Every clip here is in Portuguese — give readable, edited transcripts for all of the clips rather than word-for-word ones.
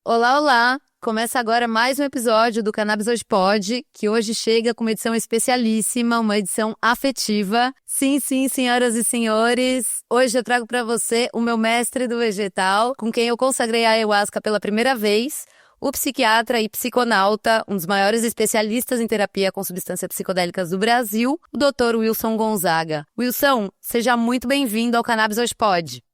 Olá, olá! Começa agora mais um episódio do Cannabis Hoje Pode, que hoje chega com uma edição especialíssima, uma edição afetiva. Sim, sim, senhoras e senhores, hoje eu trago para você o meu mestre do vegetal, com quem eu consagrei a ayahuasca pela primeira vez, o psiquiatra e psiconauta, um dos maiores especialistas em terapia com substâncias psicodélicas do Brasil, o Dr. Wilson Gonzaga. Wilson, seja muito bem-vindo ao Cannabis Hoje Pode.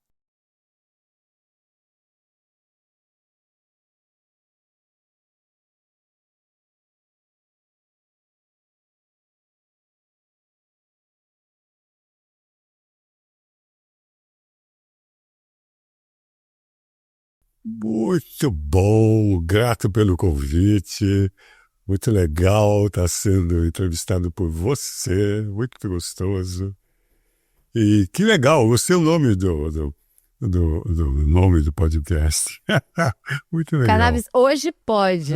Muito bom, grato pelo convite. Muito legal estar sendo entrevistado por você, muito gostoso. E que legal, gostei do nome do nome do podcast. Muito legal. Cannabis Hoje Pode.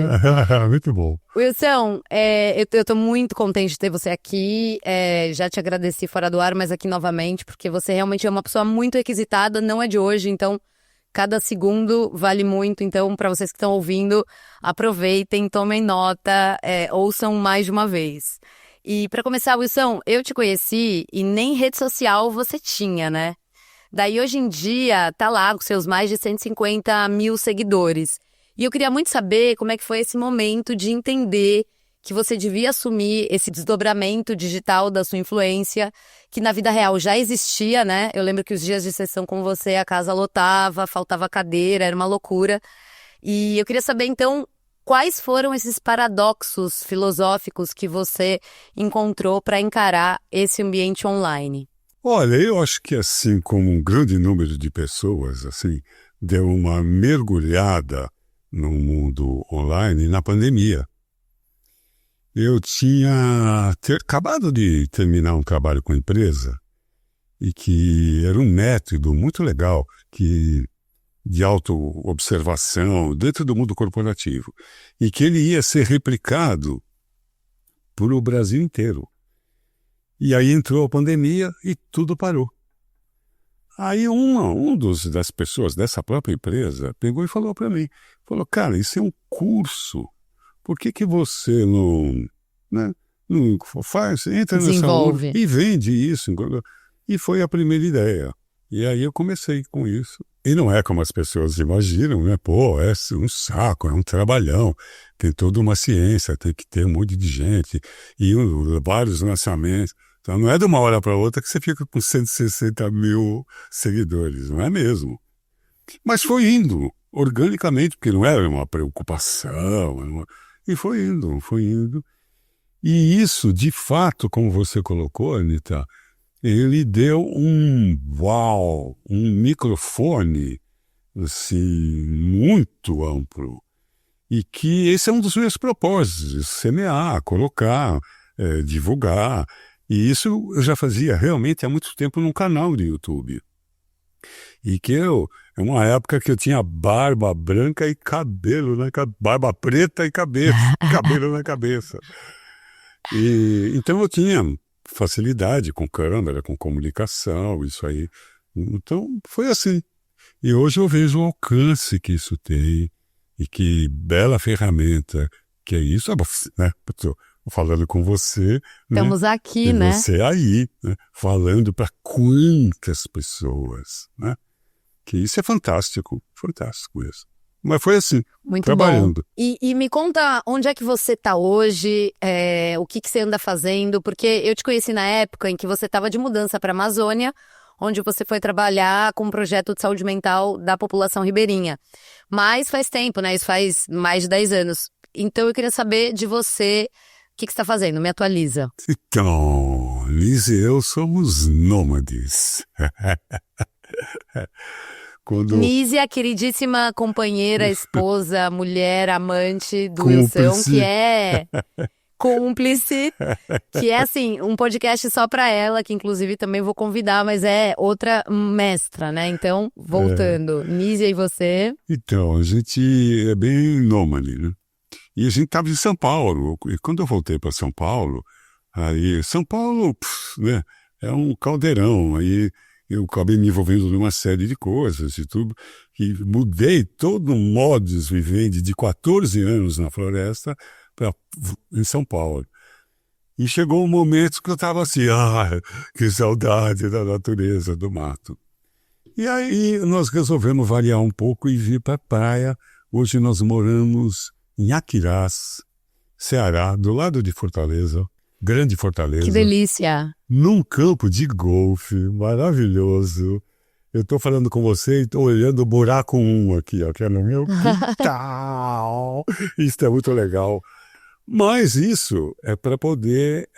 Muito bom. Wilson, eu tô muito contente de ter você aqui, já te agradeci fora do ar, mas aqui novamente, porque você realmente é uma pessoa muito requisitada, não é de hoje, então cada segundo vale muito, então para vocês que estão ouvindo, aproveitem, tomem nota, ouçam mais de uma vez. E para começar, Wilson, eu te conheci e nem rede social você tinha, né? Daí hoje em dia tá lá com seus mais de 150 mil seguidores. E eu queria muito saber como é que foi esse momento de entender que você devia assumir esse desdobramento digital da sua influência, que na vida real já existia, né? Eu lembro que os dias de sessão com você, a casa lotava, faltava cadeira, era uma loucura. E eu queria saber, então, quais foram esses paradoxos filosóficos que você encontrou para encarar esse ambiente online? Olha, eu acho que assim como um grande número de pessoas, assim, deu uma mergulhada no mundo online na pandemia. Eu tinha acabado de terminar um trabalho com a empresa e que era um método muito legal de autoobservação dentro do mundo corporativo e que ele ia ser replicado por o Brasil inteiro. E aí entrou a pandemia e tudo parou. Aí das pessoas dessa própria empresa pegou e falou para mim, falou, cara, isso é um curso. Por que você não faz, entra nessa onda Desenvolve. e vende isso? E foi a primeira ideia. E aí eu comecei com isso. E não é como as pessoas imaginam, né? Pô, é um saco, é um trabalhão. Tem toda uma ciência, tem que ter um monte de gente e vários lançamentos. Então não é de uma hora para outra que você fica com 160 mil seguidores, não é mesmo? Mas foi indo, organicamente, porque não era uma preocupação. E foi indo, foi indo. E isso, de fato, como você colocou, Anitta, ele deu um microfone, assim, muito amplo. E que esse é um dos meus propósitos, semear, colocar, divulgar. E isso eu já fazia realmente há muito tempo num canal de YouTube. E que é uma época que eu tinha barba branca e cabelo, né? Barba preta e cabelo na cabeça. E, então eu tinha facilidade com câmera, com comunicação, isso aí. Então foi assim. E hoje eu vejo o alcance que isso tem e que bela ferramenta que é isso, né? Estou falando com você, né? Estamos aqui, E né? você aí, né? Falando para quantas pessoas, né? Que isso é fantástico isso. Mas foi assim, Muito trabalhando. bom. E me conta onde é que você está hoje, o que você anda fazendo, porque eu te conheci na época em que você estava de mudança para a Amazônia, onde você foi trabalhar com um projeto de saúde mental da população ribeirinha. Mas faz tempo, né? Isso faz mais de 10 anos. Então eu queria saber de você, o que você está fazendo? Me atualiza. Então, Liz e eu somos nômades. Nise, a queridíssima companheira, esposa, mulher, amante do Wilson, Cúmplice. que é cúmplice, que é assim, um podcast só pra ela, que inclusive também vou convidar, mas é outra mestra, né? Então, voltando, Nise e você. Então, a gente é bem nômade, né? E a gente estava em São Paulo. E quando eu voltei para São Paulo, aí São Paulo, né, é um caldeirão. Aí eu acabei me envolvendo numa série de coisas e tudo, e mudei todo o modus vivendi de 14 anos na floresta em São Paulo. E chegou um momento que eu estava assim, que saudade da natureza, do mato. E aí nós resolvemos variar um pouco e vir para a praia. Hoje nós moramos em Aquirás, Ceará, do lado de Fortaleza, grande Fortaleza. Que delícia! Num campo de golfe maravilhoso. Eu estou falando com você e estou olhando o buraco 1 aqui, ó, que é no meu quintal. Isso é muito legal. Mas isso é para poder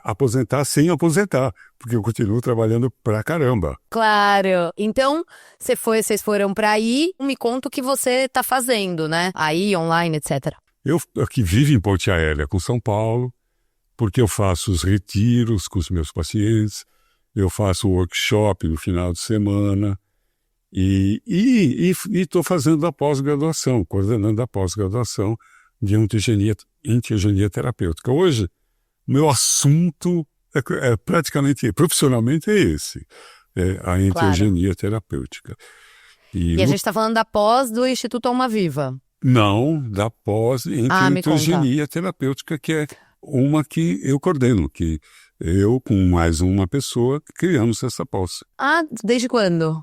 aposentar sem aposentar, porque eu continuo trabalhando pra caramba. Claro. Então, vocês foram para aí, me conta o que você está fazendo, né? Aí, online, etc. Eu aqui vivo em Ponte Aérea com São Paulo, porque eu faço os retiros com os meus pacientes, eu faço o workshop no final de semana e estou fazendo a pós-graduação, coordenando a pós-graduação de anti-eugenia terapêutica. Hoje, meu assunto é praticamente, profissionalmente, é esse, a anti-eugenia terapêutica. E a gente está falando da pós do Instituto Alma Viva. Não, da pós anti-eugenia terapêutica, que é uma que eu coordeno, que eu, com mais uma pessoa, criamos essa pós. Desde quando?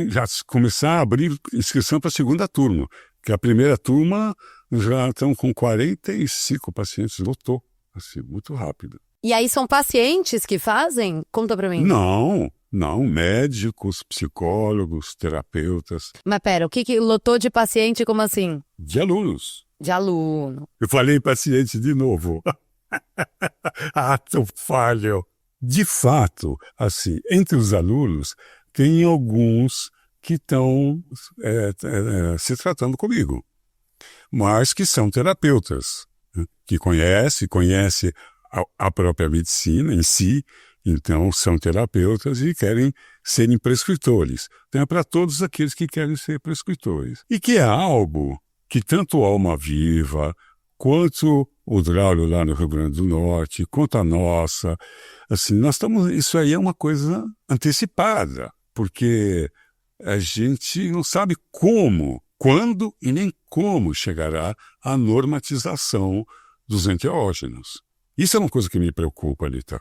Já começar a abrir inscrição para a segunda turma, que a primeira turma já estão com 45 pacientes, lotou, assim, muito rápido. E aí são pacientes que fazem? Conta para mim. Não, médicos, psicólogos, terapeutas. Mas pera, o que lotou de paciente, como assim? De alunos. De aluno. Eu falei paciente de novo. Tão falho. De fato, assim, entre os alunos, tem alguns que estão se tratando comigo, mas que são terapeutas, né? Que conhecem a própria medicina em si, então são terapeutas e querem serem prescritores. Então é para todos aqueles que querem ser prescritores. E que é algo que tanto o Alma Viva, quanto o Draulio lá no Rio Grande do Norte, quanto a nossa, assim, isso aí é uma coisa antecipada, porque a gente não sabe como, quando e nem como chegará a normatização dos enteógenos. Isso é uma coisa que me preocupa, Alita.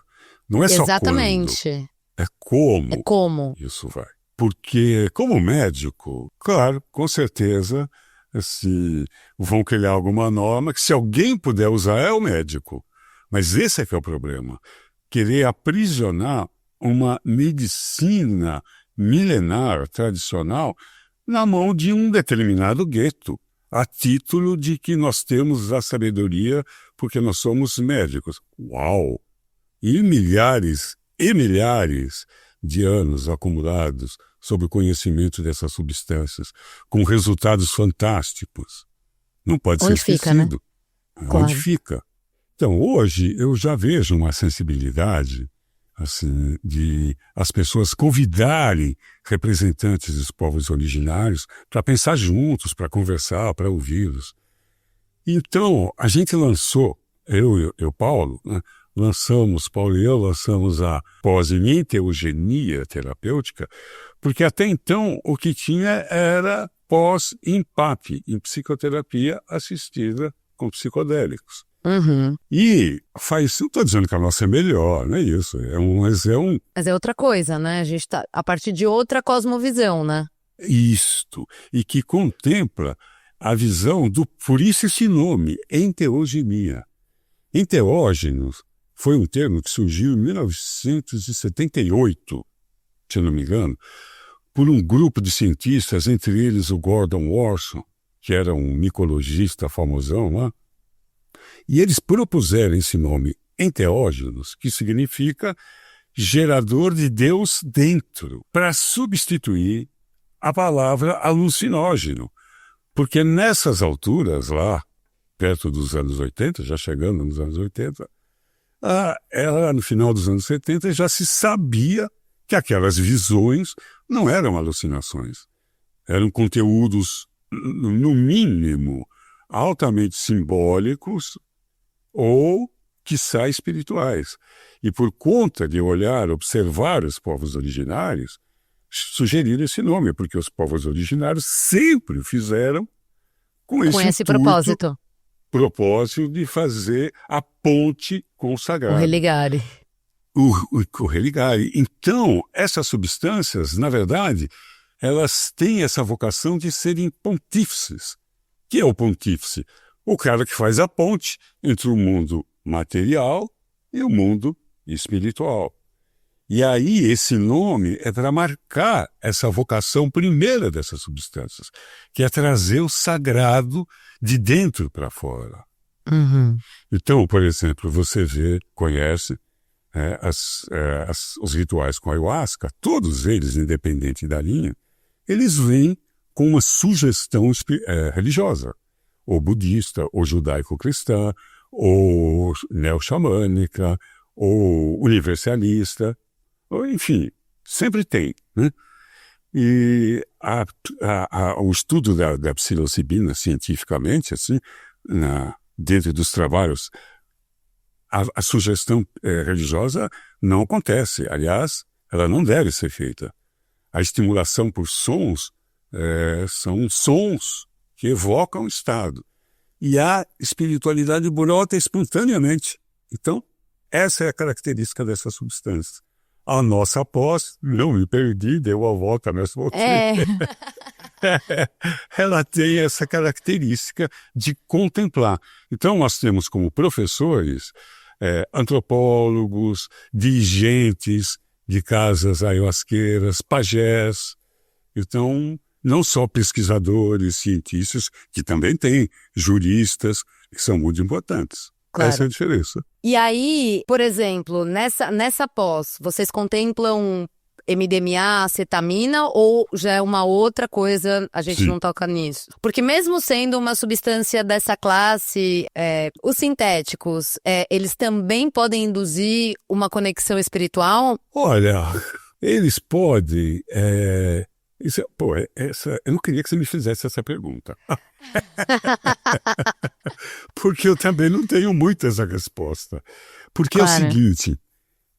Não é só exatamente. Quando, é como. É como. Isso vai. Porque, como médico, claro, com certeza, assim, vão criar alguma norma que, se alguém puder usar, é o médico. Mas esse é que é o problema. Querer aprisionar uma medicina milenar, tradicional, na mão de um determinado gueto, a título de que nós temos a sabedoria porque nós somos médicos. Uau! E milhares de anos acumulados sobre o conhecimento dessas substâncias, com resultados fantásticos. Não pode ser esquecido. Né? Claro. Onde fica? Então, hoje, eu já vejo uma sensibilidade assim, de as pessoas convidarem representantes dos povos originários para pensar juntos, para conversar, para ouvi-los. Então, a gente lançou, Paulo, né, Paulo e eu lançamos a pós-enteogenia terapêutica, porque até então o que tinha era pós-EMPAP, em psicoterapia assistida com psicodélicos. Uhum. E não estou dizendo que a nossa é melhor, não é isso. Mas é outra coisa, né? A gente está a partir de outra cosmovisão, né? Isto. E que contempla a visão por isso esse nome, enteogenia. Enteógenos foi um termo que surgiu em 1978, se eu não me engano, por um grupo de cientistas, entre eles o Gordon Wasson, que era um micologista famosão lá. E eles propuseram esse nome, enteógenos, que significa gerador de Deus dentro, para substituir a palavra alucinógeno. Porque nessas alturas lá, perto dos anos 80, já chegando nos anos 80, no final dos anos 70 já se sabia que aquelas visões não eram alucinações. Eram conteúdos, no mínimo, altamente simbólicos ou quiçá espirituais. E por conta de observar os povos originários, sugeriram esse nome, porque os povos originários sempre o fizeram com esse propósito de fazer a ponte com o sagrado. O religare. O religare. Então, essas substâncias, na verdade, elas têm essa vocação de serem pontífices. Que é o pontífice? O cara que faz a ponte entre o mundo material e o mundo espiritual. E aí esse nome é para marcar essa vocação primeira dessas substâncias, que é trazer o sagrado de dentro para fora. Uhum. Então, por exemplo, você conhece os rituais com ayahuasca, todos eles, independente da linha, eles vêm com uma sugestão religiosa, ou budista, ou judaico-cristã, ou neo-xamânica, ou universalista, ou, enfim, sempre tem, né? E o estudo da psilocibina, cientificamente, assim, dentro dos trabalhos, a sugestão religiosa não acontece. Aliás, ela não deve ser feita. A estimulação por sons são sons que evocam o estado. E a espiritualidade brota espontaneamente. Então, essa é a característica dessa substância. A nossa posse, não me perdi, deu a volta, mas voltei. Ela tem essa característica de contemplar. Então, nós temos como professores antropólogos, dirigentes de casas ayahuasqueiras, pajés. Então, não só pesquisadores, cientistas, que também tem, juristas, que são muito importantes. Claro. Essa é a diferença. E aí, por exemplo, nessa pós, vocês contemplam MDMA, acetamina, ou já é uma outra coisa, a gente não toca nisso? Porque mesmo sendo uma substância dessa classe, os sintéticos, eles também podem induzir uma conexão espiritual? Olha, eles podem... eu não queria que você me fizesse essa pergunta. Porque eu também não tenho muito essa resposta. Porque é o seguinte,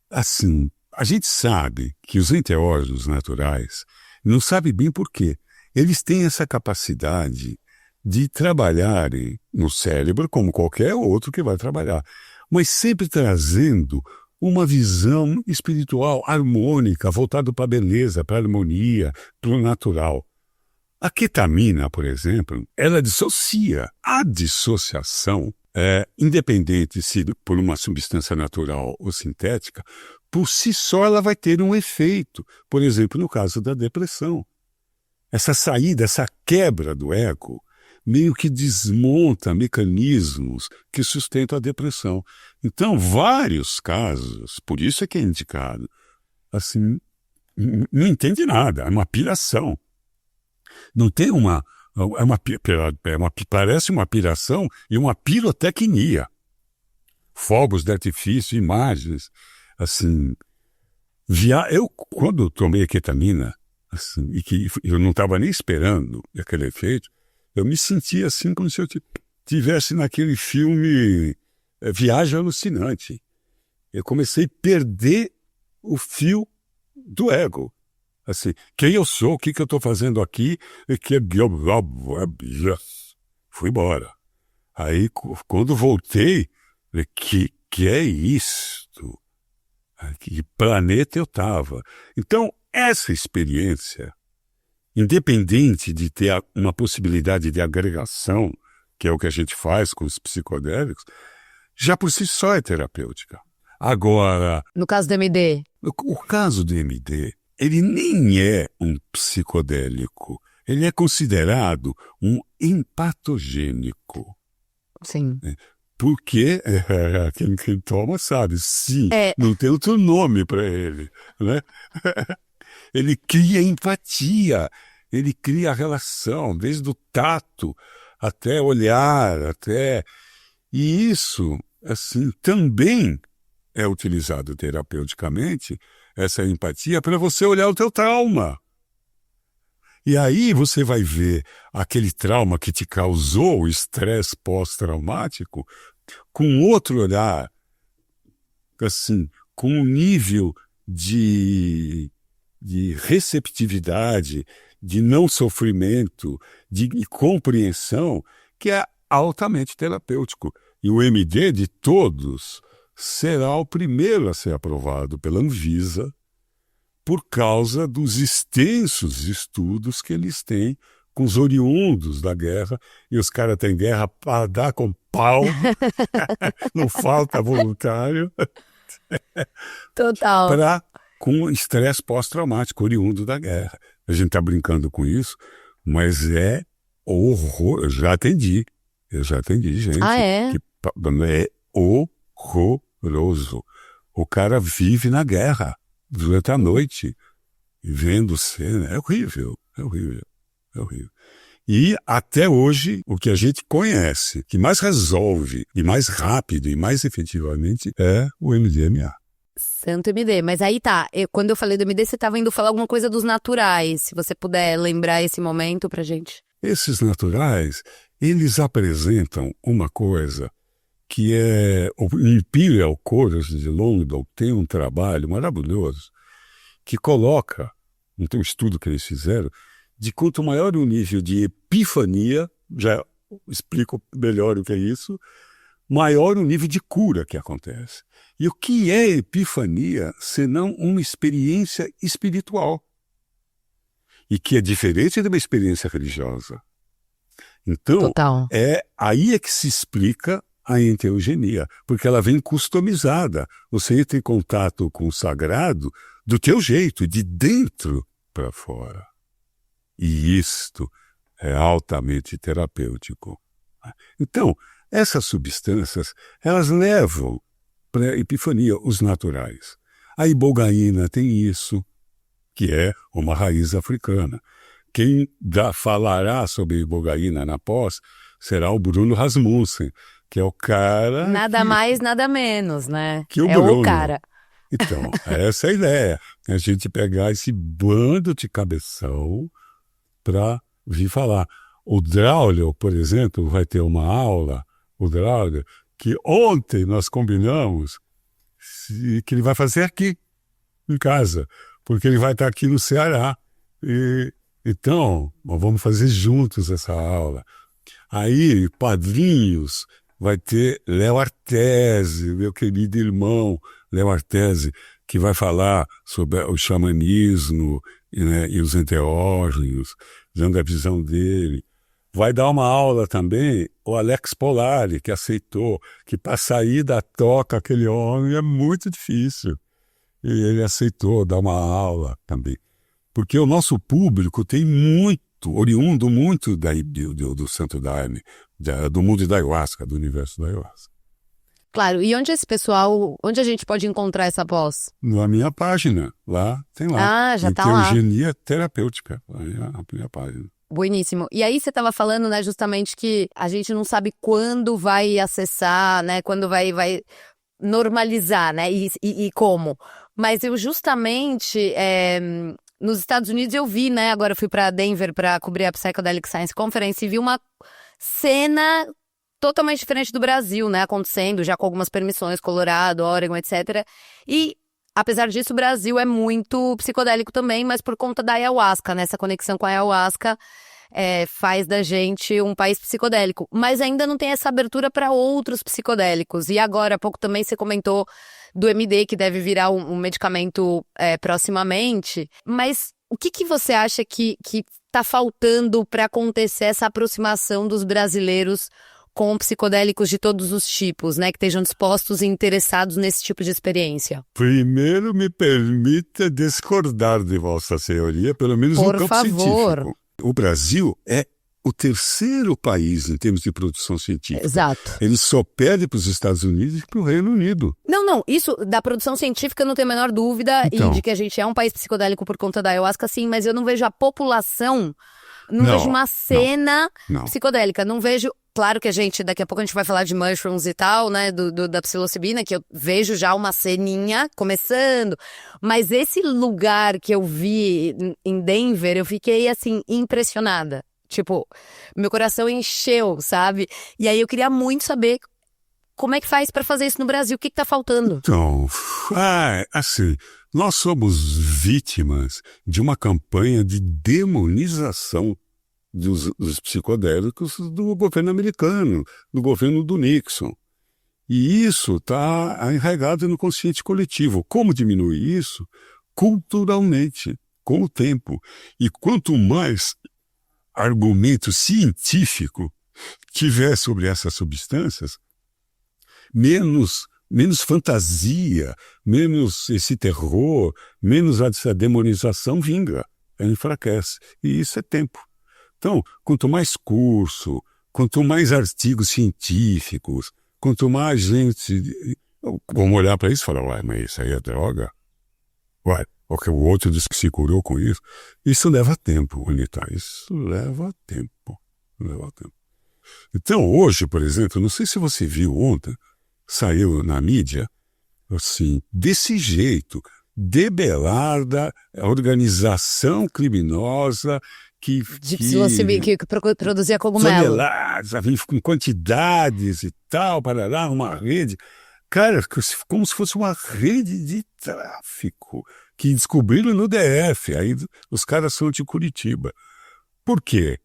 assim, a gente sabe que os enteógenos naturais não sabe bem por quê. Eles têm essa capacidade de trabalharem no cérebro como qualquer outro que vai trabalhar, mas sempre trazendo uma visão espiritual harmônica, voltada para a beleza, para a harmonia, para o natural. A ketamina, por exemplo, ela dissocia. A dissociação, independente se por uma substância natural ou sintética, por si só ela vai ter um efeito. Por exemplo, no caso da depressão. Essa saída, essa quebra do ego, meio que desmonta mecanismos que sustentam a depressão. Então, vários casos, por isso é que é indicado, assim, não entende nada, é uma piração. Não tem parece uma piração e uma pirotecnia. Fogos de artifício, imagens, assim. Eu, quando tomei a ketamina, assim, e que eu não estava nem esperando aquele efeito, eu me sentia assim como se eu estivesse naquele filme Viagem Alucinante. Eu comecei a perder o fio do ego. Assim, quem eu sou, o que eu estou fazendo aqui, fui embora. Aí, quando voltei, que é isto? Que planeta eu estava? Então, essa experiência, independente de ter uma possibilidade de agregação, que é o que a gente faz com os psicodélicos, já por si só é terapêutica. Agora... No caso do MD? O caso do MD, ele nem é um psicodélico. Ele é considerado um empatogênico. Sim. Porque quem toma sabe, sim, não tem outro nome para ele, né? Ele cria empatia, ele cria relação, desde o tato até olhar, até... E isso, assim, também é utilizado terapeuticamente, essa empatia, para você olhar o teu trauma. E aí você vai ver aquele trauma que te causou o estresse pós-traumático com outro olhar, assim, com um nível de receptividade, de não sofrimento, de compreensão, que é altamente terapêutico. E o MD de todos será o primeiro a ser aprovado pela Anvisa por causa dos extensos estudos que eles têm com os oriundos da guerra, e os caras têm guerra para dar com pau, não falta voluntário, Total. com estresse pós-traumático oriundo da guerra. A gente está brincando com isso, mas é horror. Eu já atendi gente É? que é horroroso. O cara vive na guerra durante a noite, vendo cena. É horrível. E até hoje, o que a gente conhece, que mais resolve, e mais rápido, e mais efetivamente, é o MDMA. Santo MD. Mas aí tá, quando eu falei do MD, você estava indo falar alguma coisa dos naturais. Se você puder lembrar esse momento pra gente. Esses naturais, eles apresentam uma coisa que é... O Imperial College de London tem um trabalho maravilhoso que coloca, não tem um estudo que eles fizeram, de quanto maior o nível de epifania, já explico melhor o que é isso, maior o nível de cura que acontece. E o que é epifania, senão uma experiência espiritual? E que é diferente de uma experiência religiosa. Então, Total. aí é que se explica a enteogenia, porque ela vem customizada. Você entra em contato com o sagrado do teu jeito, de dentro para fora. E isto é altamente terapêutico. Então, essas substâncias, elas levam para a epifania, os naturais. A ibogaína tem isso, que é uma raiz africana. Quem falará sobre ibogaína na pós será o Bruno Rasmussen, que é o cara... Nada mais, nada menos, né? Que o é Bruno. O cara. Então, essa é a ideia. A gente pegar esse bando de cabeção para vir falar. O Draulio, por exemplo, vai ter uma aula, o Draulio, que ontem nós combinamos que ele vai fazer aqui, em casa, porque ele vai estar aqui no Ceará. Então, nós vamos fazer juntos essa aula. Aí, padrinhos, vai ter Léo Artese, meu querido irmão Léo Artese, que vai falar sobre o xamanismo, né, e os enteógenos, dando a visão dele. Vai dar uma aula também o Alex Polari, que aceitou, que para sair da toca aquele homem é muito difícil. E ele aceitou dar uma aula também. Porque o nosso público tem oriundo muito do Santo Daime, do mundo da ayahuasca, do universo da ayahuasca. Claro, e onde onde a gente pode encontrar essa pós? Na minha página, tem lá. Já tá lá. Enteogenia terapêutica, a minha página. Bueníssimo. E aí você estava falando, né, justamente que a gente não sabe quando vai acessar, né, quando vai normalizar, né, e como. Mas eu justamente, nos Estados Unidos eu vi, né, agora eu fui para Denver para cobrir a Psychedelic Science Conference e vi uma cena totalmente diferente do Brasil, né, acontecendo, já com algumas permissões, Colorado, Oregon, etc. E, apesar disso, o Brasil é muito psicodélico também, mas por conta da ayahuasca, né, essa conexão com a ayahuasca faz da gente um país psicodélico. Mas ainda não tem essa abertura para outros psicodélicos. E agora, há pouco também você comentou do MD, que deve virar um medicamento proximamente. Mas o que você acha que está faltando para acontecer essa aproximação dos brasileiros com psicodélicos de todos os tipos, né? Que estejam dispostos e interessados nesse tipo de experiência? Primeiro, me permita discordar de Vossa Senhoria, pelo menos no campo científico. O Brasil é o terceiro país em termos de produção científica. Exato. Ele só perde para os Estados Unidos e para o Reino Unido. Não, isso da produção científica eu não tenho a menor dúvida, então, e de que a gente é um país psicodélico por conta da ayahuasca, sim, mas eu não vejo a população, não vejo uma cena psicodélica, não vejo. Claro que daqui a pouco a gente vai falar de mushrooms e tal, né, da psilocibina, que eu vejo já uma ceninha começando, mas esse lugar que eu vi em Denver, eu fiquei, assim, impressionada. Tipo, meu coração encheu, sabe? E aí eu queria muito saber como é que faz para fazer isso no Brasil? O que está faltando? Então, assim, nós somos vítimas de uma campanha de demonização dos psicodélicos do governo americano, do governo do Nixon. E isso está arraigado no consciente coletivo. Como diminuir isso? Culturalmente, com o tempo. E quanto mais argumento científico tiver sobre essas substâncias, menos fantasia, menos esse terror, menos essa demonização vinga, enfraquece. E isso é tempo. Então, quanto mais curso, quanto mais artigos científicos, quanto mais gente... Vamos olhar para isso e falar, ué, mas isso aí é droga? Ué, porque o outro disse que se curou com isso. Isso leva tempo, Anita. Isso leva tempo. Leva tempo. Então, hoje, por exemplo, não sei se você viu ontem, saiu na mídia, assim, desse jeito, debelada, organização criminosa que produzia cogumelo. Toneladas, com quantidades e tal, parará, uma rede. Cara, como se fosse uma rede de tráfico que descobriram no DF. Aí os caras são de Curitiba. Por quê?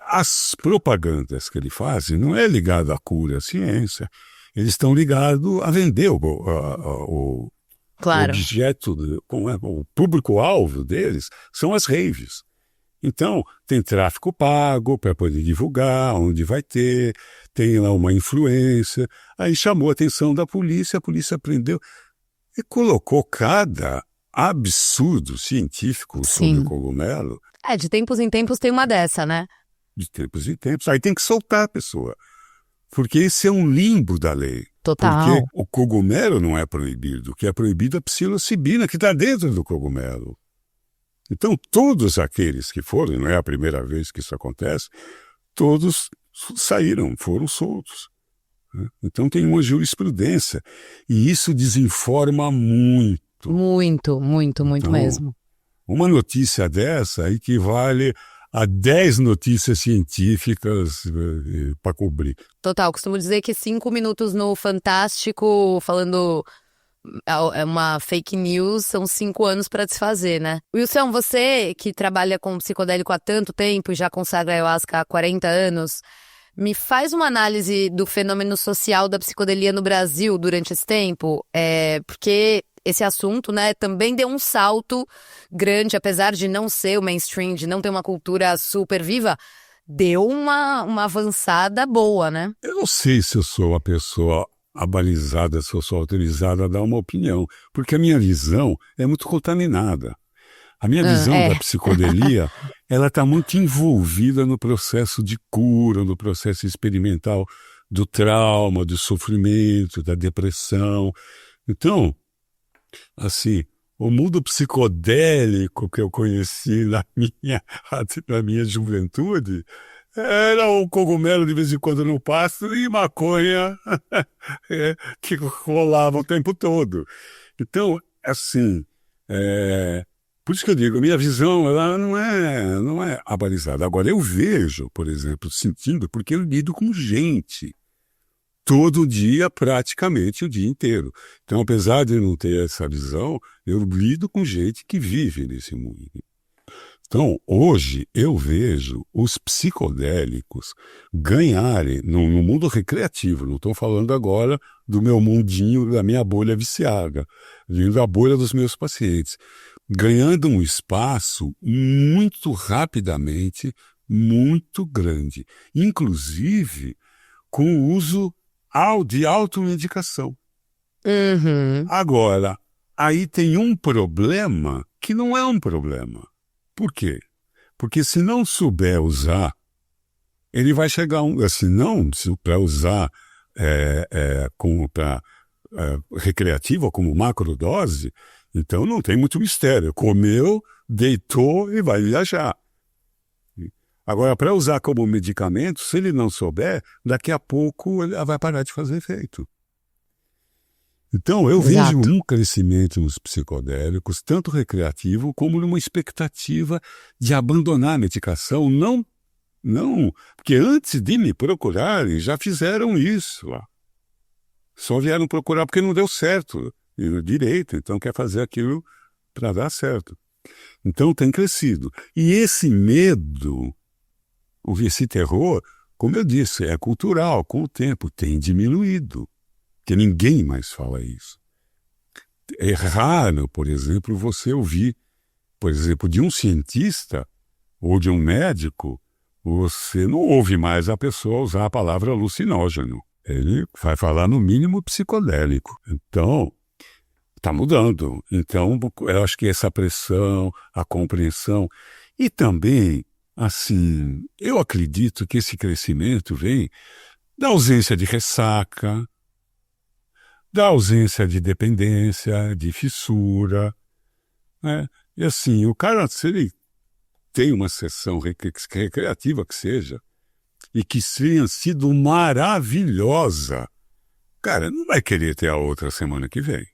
As propagandas que ele faz não é ligado à cura, à ciência. Eles estão ligados a vender o objeto, o público-alvo deles são as raves. Então, tem tráfico pago para poder divulgar onde vai ter, tem lá uma influência. Aí chamou a atenção da polícia, a polícia prendeu e colocou cada absurdo científico sobre o cogumelo. De tempos em tempos tem uma dessa, né? De tempos em tempos. Aí tem que soltar a pessoa. Porque esse é um limbo da lei. Total. Porque o cogumelo não é proibido. O que é proibido é a psilocibina, que está dentro do cogumelo. Então, todos aqueles que foram, não é a primeira vez que isso acontece, todos saíram, foram soltos. Então, tem uma jurisprudência. E isso desinforma muito. Muito então, mesmo. Uma notícia dessa equivale a 10 notícias científicas para cobrir. Total, costumo dizer que 5 minutos no Fantástico falando uma fake news são 5 anos para desfazer, né? Wilson, você que trabalha com psicodélico há tanto tempo e já consagra ayahuasca há 40 anos, me faz uma análise do fenômeno social da psicodelia no Brasil durante esse tempo, porque esse assunto, né, também deu um salto grande, apesar de não ser o mainstream, de não ter uma cultura super viva, deu uma avançada boa, né? Eu não sei se eu sou a pessoa abalizada, se eu sou autorizada a dar uma opinião, porque a minha visão é muito contaminada. A minha visão da psicodelia, ela está muito envolvida no processo de cura, no processo experimental do trauma, do sofrimento, da depressão. Então, assim, o mundo psicodélico que eu conheci na minha juventude era um cogumelo de vez em quando no pasto e maconha que rolava o tempo todo. Então, assim, por isso que eu digo, a minha visão ela não é abalizada. Agora, eu vejo, por exemplo, sentindo, porque eu lido com gente todo dia, praticamente o dia inteiro. Então, apesar de não ter essa visão, eu lido com gente que vive nesse mundo. Então, hoje, eu vejo os psicodélicos ganharem no mundo recreativo. Não estou falando agora do meu mundinho, da minha bolha viciada, da bolha dos meus pacientes. Ganhando um espaço muito rapidamente, muito grande. Inclusive, com o uso de automedicação. Agora, aí tem um problema que não é um problema. Por quê? Porque se não souber usar, ele vai chegar para usar para recreativa, como macrodose, então não tem muito mistério. Comeu, deitou e vai viajar. Agora, para usar como medicamento, se ele não souber, daqui a pouco ele vai parar de fazer efeito. Então, eu vejo um crescimento nos psicodélicos, tanto recreativo como numa expectativa de abandonar a medicação. Não, porque antes de me procurarem, já fizeram isso lá. Só vieram procurar porque não deu certo direito, então quer fazer aquilo para dar certo. Então tem crescido. E esse medo, esse terror, como eu disse, é cultural, com o tempo tem diminuído, porque ninguém mais fala isso. É raro, por exemplo, você ouvir, por exemplo, de um cientista ou de um médico, você não ouve mais a pessoa usar a palavra alucinógeno. Ele vai falar no mínimo psicodélico. Então, está mudando. Então, eu acho que essa pressão, a compreensão e também, assim, eu acredito que esse crescimento vem da ausência de ressaca, da ausência de dependência, de fissura, né? E assim, o cara, se ele tem uma sessão recreativa que seja, e que tenha sido maravilhosa, cara, não vai querer ter a outra semana que vem.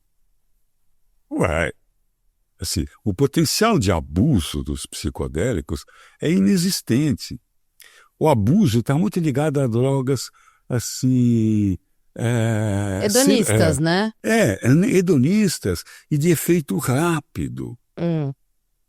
Ué, assim, o potencial de abuso dos psicodélicos é inexistente. O abuso está muito ligado a drogas, assim, Hedonistas, né? hedonistas e de efeito rápido.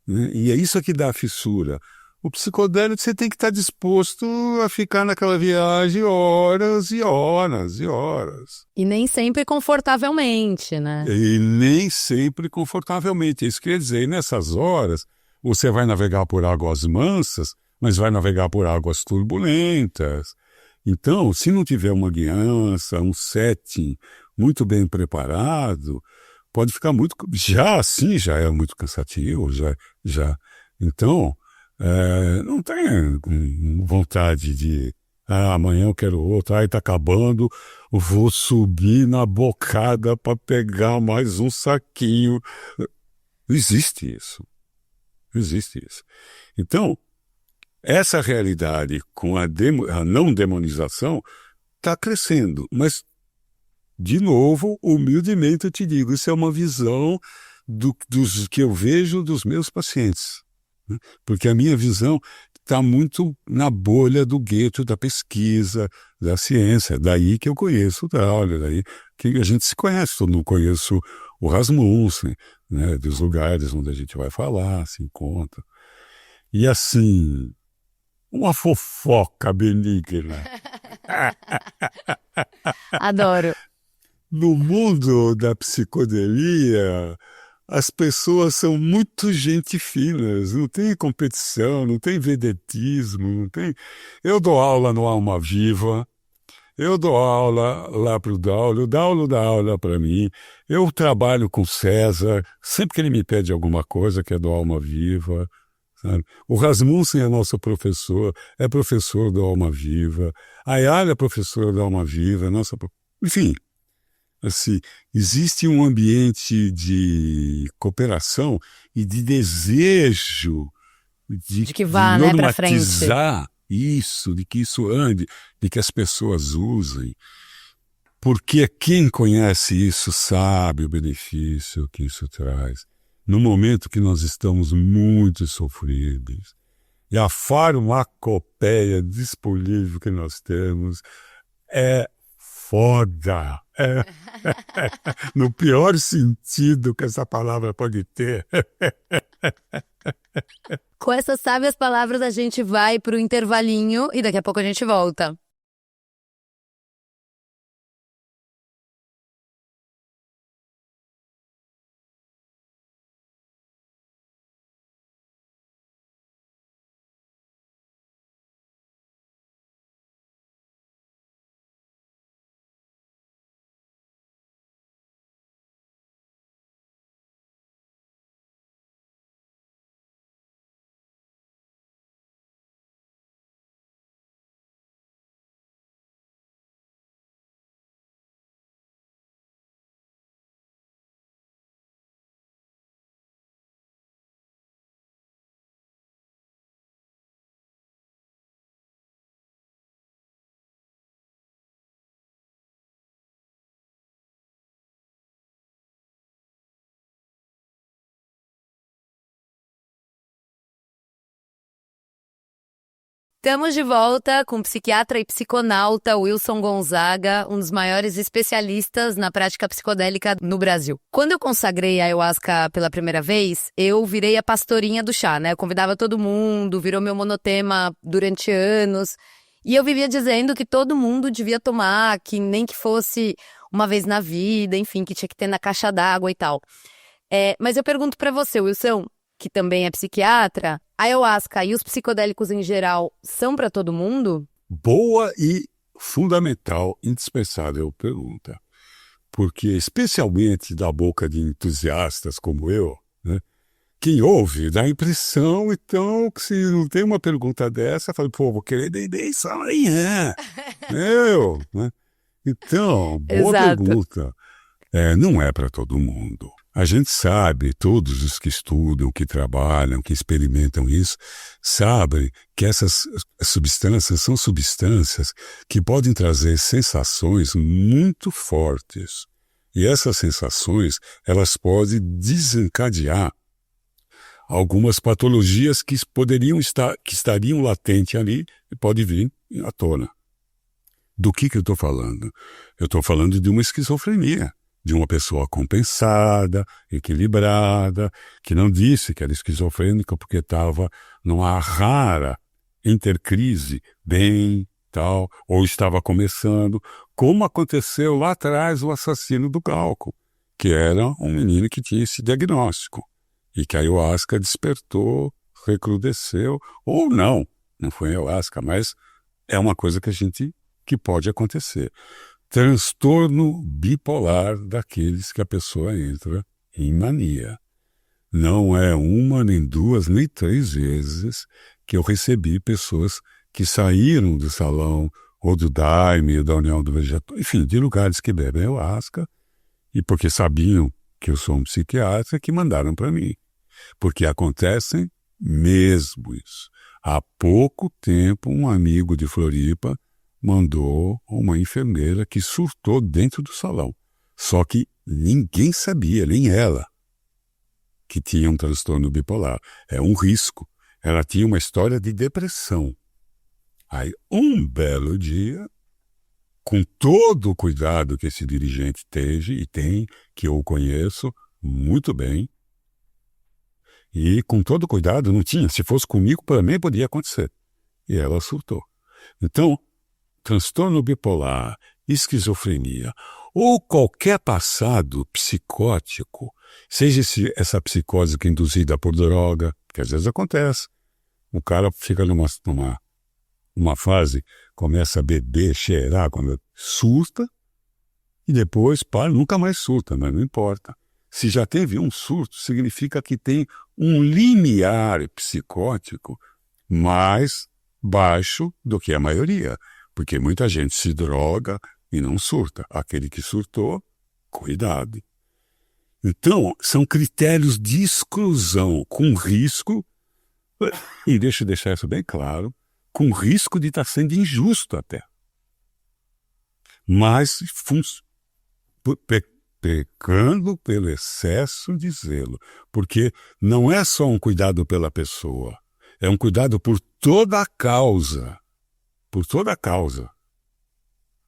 Né? E é isso que dá a fissura. O psicodélico você tem que estar disposto a ficar naquela viagem horas e horas e horas. E nem sempre confortavelmente, né? E nem sempre confortavelmente. Isso quer dizer, nessas horas, você vai navegar por águas mansas, mas vai navegar por águas turbulentas. Então, se não tiver uma guiança, um setting muito bem preparado, pode ficar muito... Já assim já é muito cansativo, já. Então, não tenha vontade de... amanhã eu quero outro, tá acabando, vou subir na bocada para pegar mais um saquinho. Não existe isso. Não existe isso. Então, essa realidade com a não demonização está crescendo, mas, de novo, humildemente eu te digo, isso é uma visão dos que eu vejo dos meus pacientes. Né? Porque a minha visão está muito na bolha do gueto da pesquisa, da ciência. Daí que eu conheço o Dauler, daí que a gente se conhece. Eu não conheço o Rasmussen, né, dos lugares onde a gente vai falar, se encontra. E assim, uma fofoca benigna. Adoro. No mundo da psicodelia, as pessoas são muito gente finas, não tem competição, não tem vedetismo, não tem... Eu dou aula no Alma Viva, eu dou aula lá para o Daulo dá aula para mim, eu trabalho com o César, sempre que ele me pede alguma coisa que é do Alma Viva, sabe? O Rasmussen é nosso professor, é professor do Alma Viva, a Ayala é professora do Alma Viva, enfim... Assim, existe um ambiente de cooperação e de desejo De que de vá, né, pra frente. normatizar isso, de que isso ande, de que as pessoas usem. Porque quem conhece isso sabe o benefício que isso traz. No momento que nós estamos muito sofridos. E a farmacopeia disponível que nós temos é foda. No pior sentido que essa palavra pode ter. Com essas sábias palavras, a gente vai pro intervalinho e daqui a pouco a gente volta. Estamos de volta com o psiquiatra e psiconauta Wilson Gonzaga, um dos maiores especialistas na prática psicodélica no Brasil. Quando eu consagrei a ayahuasca pela primeira vez, eu virei a pastorinha do chá, né? Eu convidava todo mundo, virou meu monotema durante anos. E eu vivia dizendo que todo mundo devia tomar, que nem que fosse uma vez na vida, enfim, que tinha que ter na caixa d'água e tal. Mas eu pergunto pra você, Wilson, que também é psiquiatra, a ayahuasca e os psicodélicos em geral são para todo mundo? Boa e fundamental, indispensável pergunta. Porque, especialmente da boca de entusiastas como eu, né, quem ouve dá a impressão, então, que se não tem uma pergunta dessa, fala, pô, vou querer beber isso amanhã. Né? Então, boa Exato. pergunta. Não é para todo mundo. A gente sabe, todos os que estudam, que trabalham, que experimentam isso, sabem que essas substâncias são substâncias que podem trazer sensações muito fortes. E essas sensações, elas podem desencadear algumas patologias que estariam latentes ali e podem vir à tona. Do que eu estou falando? Eu estou falando de uma esquizofrenia. De uma pessoa compensada, equilibrada, que não disse que era esquizofrênica porque estava numa rara intercrise, bem, tal, ou estava começando, como aconteceu lá atrás o assassino do Glauco, que era um menino que tinha esse diagnóstico, e que a ayahuasca despertou, recrudesceu, ou não foi ayahuasca, mas é uma coisa que pode acontecer. Transtorno bipolar daqueles que a pessoa entra em mania. Não é uma, nem duas, nem três vezes que eu recebi pessoas que saíram do salão ou do Daime, da União do Vegetal, enfim, de lugares que bebem ayahuasca, e porque sabiam que eu sou um psiquiatra, que mandaram para mim. Porque acontecem mesmo isso. Há pouco tempo, um amigo de Floripa mandou uma enfermeira que surtou dentro do salão. Só que ninguém sabia, nem ela, que tinha um transtorno bipolar. É um risco. Ela tinha uma história de depressão. Aí, um belo dia, com todo o cuidado que esse dirigente teve e tem, que eu conheço muito bem, e com todo o cuidado, não tinha. Se fosse comigo, também podia acontecer. E ela surtou. Então, transtorno bipolar, esquizofrenia ou qualquer passado psicótico, seja essa psicose que é induzida por droga, que às vezes acontece. O cara fica numa fase, começa a beber, cheirar, quando surta, e depois nunca mais surta, mas não importa. Se já teve um surto, significa que tem um limiar psicótico mais baixo do que a maioria. Porque muita gente se droga e não surta. Aquele que surtou, cuidado. Então, são critérios de exclusão com risco, e deixa eu deixar isso bem claro, com risco de estar sendo injusto até. Mas pecando pelo excesso de zelo. Porque não é só um cuidado pela pessoa, é um cuidado por toda a causa. Por toda a causa.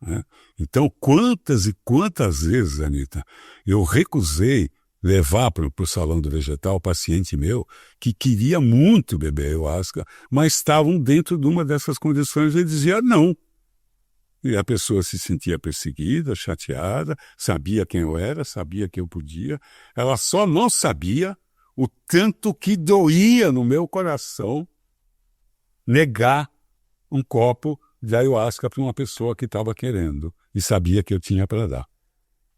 Né? Então, quantas e quantas vezes, Anita, eu recusei levar para o salão do vegetal paciente meu que queria muito beber ayahuasca, mas estavam dentro de uma dessas condições e dizia não. E a pessoa se sentia perseguida, chateada, sabia quem eu era, sabia que eu podia, ela só não sabia o tanto que doía no meu coração negar um copo de ayahuasca para uma pessoa que estava querendo e sabia que eu tinha para dar.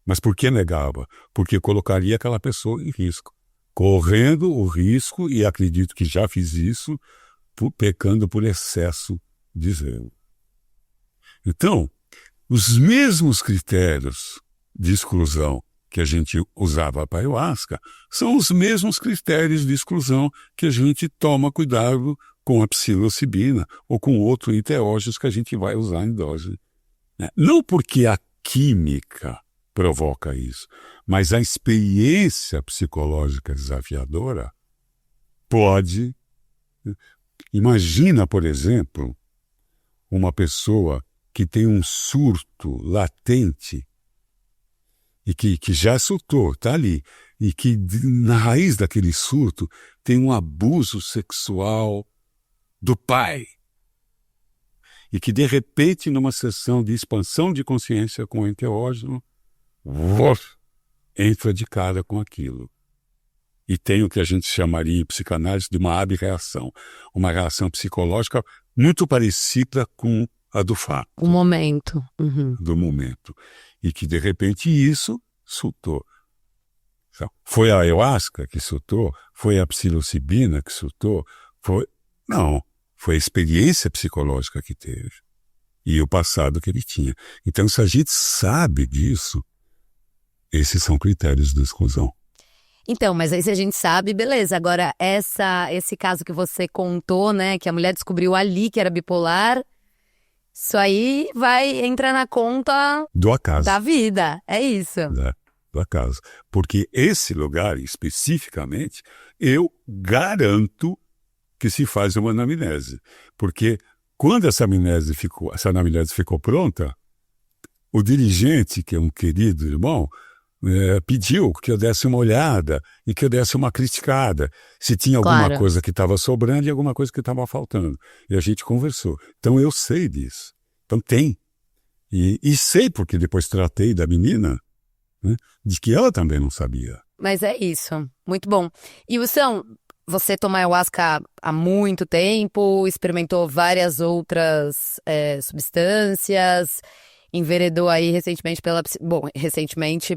Mas por que negava? Porque colocaria aquela pessoa em risco. Correndo o risco, e acredito que já fiz isso, pecando por excesso de zelo. Então, os mesmos critérios de exclusão que a gente usava para a ayahuasca são os mesmos critérios de exclusão que a gente toma cuidado com a psilocibina ou com outro enteógenos que a gente vai usar em dose. Não porque a química provoca isso, mas a experiência psicológica desafiadora pode... Imagina, por exemplo, uma pessoa que tem um surto latente e que já surtou, está ali, e que na raiz daquele surto tem um abuso sexual do pai, e que de repente numa sessão de expansão de consciência com o enteógeno, entra de cara com aquilo. E tem o que a gente chamaria em psicanálise de uma abreação, uma reação psicológica muito parecida com a do fato. O momento. Do momento. E que, de repente, isso surtou. Foi a ayahuasca que surtou? Foi a psilocibina que surtou? Não, foi a experiência psicológica que teve. E o passado que ele tinha. Então, se a gente sabe disso, esses são critérios de exclusão. Então, mas aí se a gente sabe, beleza. Agora, esse caso que você contou, né, que a mulher descobriu ali que era bipolar, isso aí vai entrar na conta do acaso. Da vida, é isso. Do acaso. Porque esse lugar, especificamente, eu garanto que se faz uma anamnese. Porque quando essa anamnese ficou pronta, o dirigente, que é um querido irmão, pediu que eu desse uma olhada e que eu desse uma criticada, se tinha alguma coisa que estava sobrando e alguma coisa que estava faltando. E a gente conversou. Então eu sei disso. Então tem. E sei porque depois tratei da menina, né, de que ela também não sabia. Mas é isso. Muito bom. E Wilson, você toma ayahuasca há muito tempo, experimentou várias outras substâncias, enveredou aí recentemente,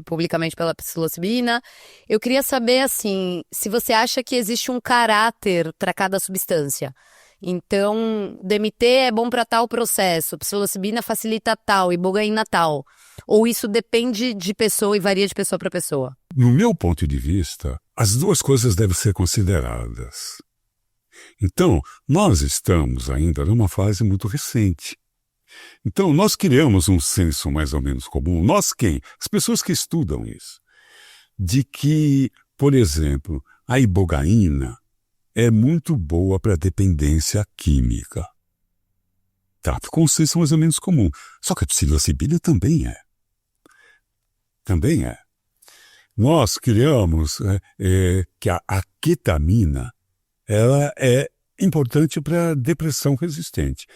publicamente pela psilocibina. Eu queria saber, assim, se você acha que existe um caráter para cada substância. Então, DMT é bom para tal processo, psilocibina facilita tal, ibogaína tal. Ou isso depende de pessoa e varia de pessoa para pessoa? No meu ponto de vista, as duas coisas devem ser consideradas. Então, nós estamos ainda numa fase muito recente. Então, nós criamos um senso mais ou menos comum, nós quem? As pessoas que estudam isso, de que, por exemplo, a ibogaína é muito boa para dependência química. Tá, ficou um senso mais ou menos comum. Só que a psilocibina também é. Também é. Nós criamos que a ketamina ela é importante para depressão resistente.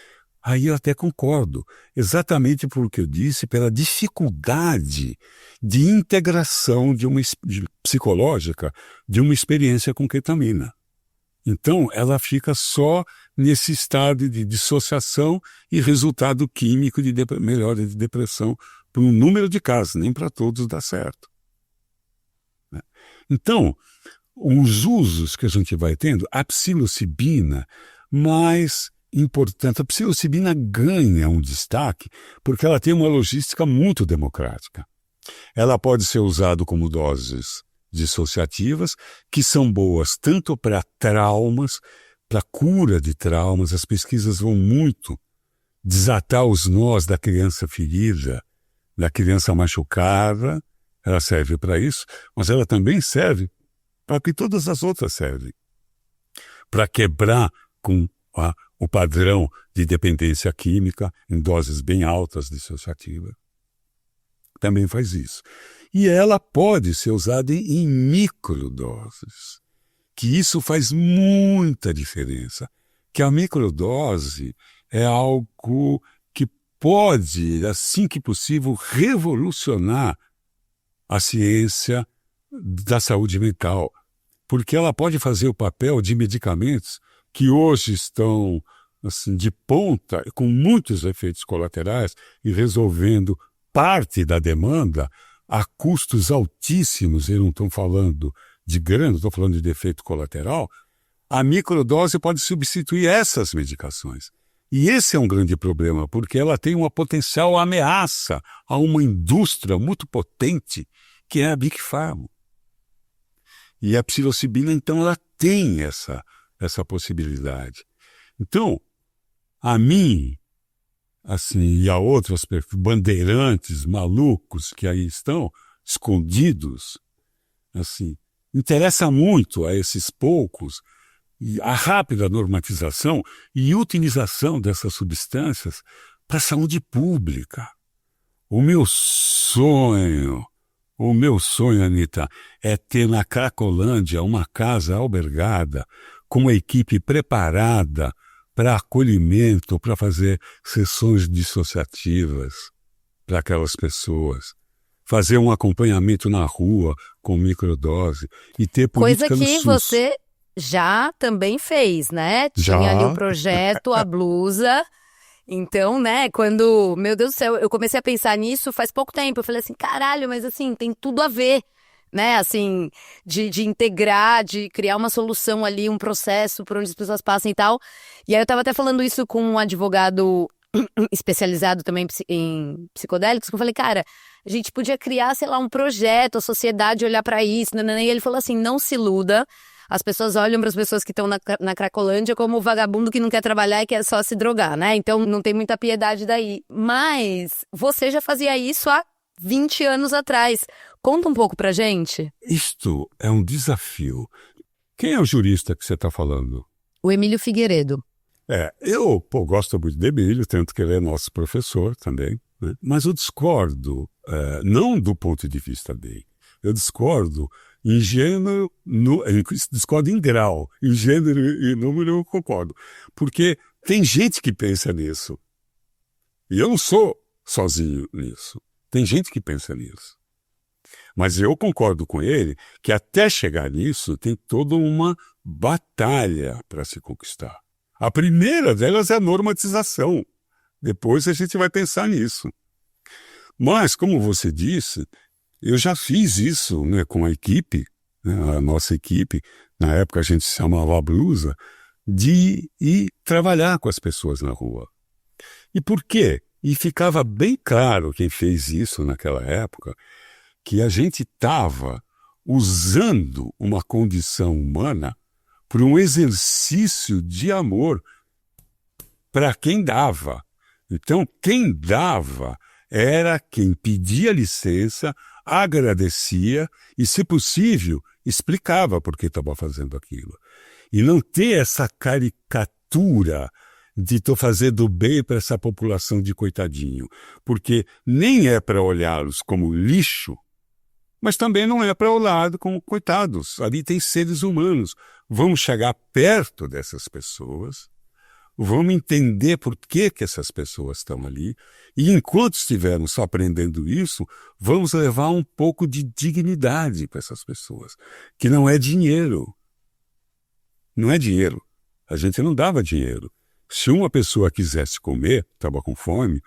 Aí eu até concordo, exatamente por o que eu disse, pela dificuldade de integração psicológica de uma experiência com ketamina. Então, ela fica só nesse estado de dissociação e resultado químico de melhora de depressão por um número de casos, nem para todos dá certo. Então, os usos que a gente vai tendo, a psilocibina, mais importante, a psilocibina ganha um destaque porque ela tem uma logística muito democrática. Ela pode ser usada como doses dissociativas, que são boas tanto para traumas, para cura de traumas. As pesquisas vão muito desatar os nós da criança ferida, da criança machucada. Ela serve para isso, mas ela também serve para que todas as outras servem. Para quebrar com o padrão de dependência química em doses bem altas dissociativas. Também faz isso. E ela pode ser usada em microdoses, que isso faz muita diferença. Que a microdose é algo que pode, assim que possível, revolucionar a ciência da saúde mental, porque ela pode fazer o papel de medicamentos que hoje estão assim, de ponta, com muitos efeitos colaterais e resolvendo parte da demanda a custos altíssimos. Eu não estou falando de grana, estou falando de efeito colateral. A microdose pode substituir essas medicações. E esse é um grande problema, porque ela tem uma potencial ameaça a uma indústria muito potente, que é a Big Pharma. E a psilocibina, então, ela tem essa possibilidade. Então, a mim, assim, e a outros bandeirantes malucos que aí estão, escondidos, assim, interessa muito a esses poucos a rápida normatização e utilização dessas substâncias para a saúde pública. O meu sonho, Anita, é ter na Cracolândia uma casa albergada com uma equipe preparada para acolhimento, para fazer sessões dissociativas para aquelas pessoas. Fazer um acompanhamento na rua com microdose e ter política Coisa que no SUS. você já também fez, né? Já. Tinha ali um projeto, a blusa. Então, né, quando, meu Deus do céu, eu comecei a pensar nisso faz pouco tempo. Eu falei assim, caralho, mas assim, tem tudo a ver, né? Assim, de integrar, de criar uma solução ali, um processo por onde as pessoas passam e tal. E aí eu tava até falando isso com um advogado especializado também em psicodélicos, que eu falei, cara, a gente podia criar, sei lá, um projeto, a sociedade olhar pra isso, né? E ele falou assim, não se iluda. As pessoas olham para as pessoas que estão na Cracolândia como o vagabundo que não quer trabalhar e quer só se drogar, né? Então não tem muita piedade daí. Mas você já fazia isso há 20 anos atrás. Conta um pouco pra gente. Isto é um desafio. Quem é o jurista que você está falando? O Emílio Figueiredo. Eu gosto muito de Emílio, tanto que ele é nosso professor também, né? Mas eu discordo, não do ponto de vista dele. Eu discordo em gênero, discordo em grau, em gênero e número eu concordo. Porque tem gente que pensa nisso. E eu não sou sozinho nisso. Tem gente que pensa nisso. Mas eu concordo com ele que até chegar nisso tem toda uma batalha para se conquistar. A primeira delas é a normatização. Depois a gente vai pensar nisso. Mas, como você disse, eu já fiz isso, né, com a equipe, né, a nossa equipe, na época a gente se chamava Blusa, de ir trabalhar com as pessoas na rua. E por quê? E ficava bem claro, quem fez isso naquela época, que a gente estava usando uma condição humana para um exercício de amor para quem dava. Então, quem dava era quem pedia licença, agradecia e, se possível, explicava por que estava fazendo aquilo. E não ter essa caricatura de estou fazendo bem para essa população de coitadinho, porque nem é para olhá-los como lixo, mas também não é para olhar como coitados. Ali tem seres humanos. Vamos chegar perto dessas pessoas, vamos entender por que essas pessoas estão ali, e enquanto estivermos só aprendendo isso, vamos levar um pouco de dignidade para essas pessoas, que não é dinheiro. Não é dinheiro. A gente não dava dinheiro. Se uma pessoa quisesse comer, estava com fome,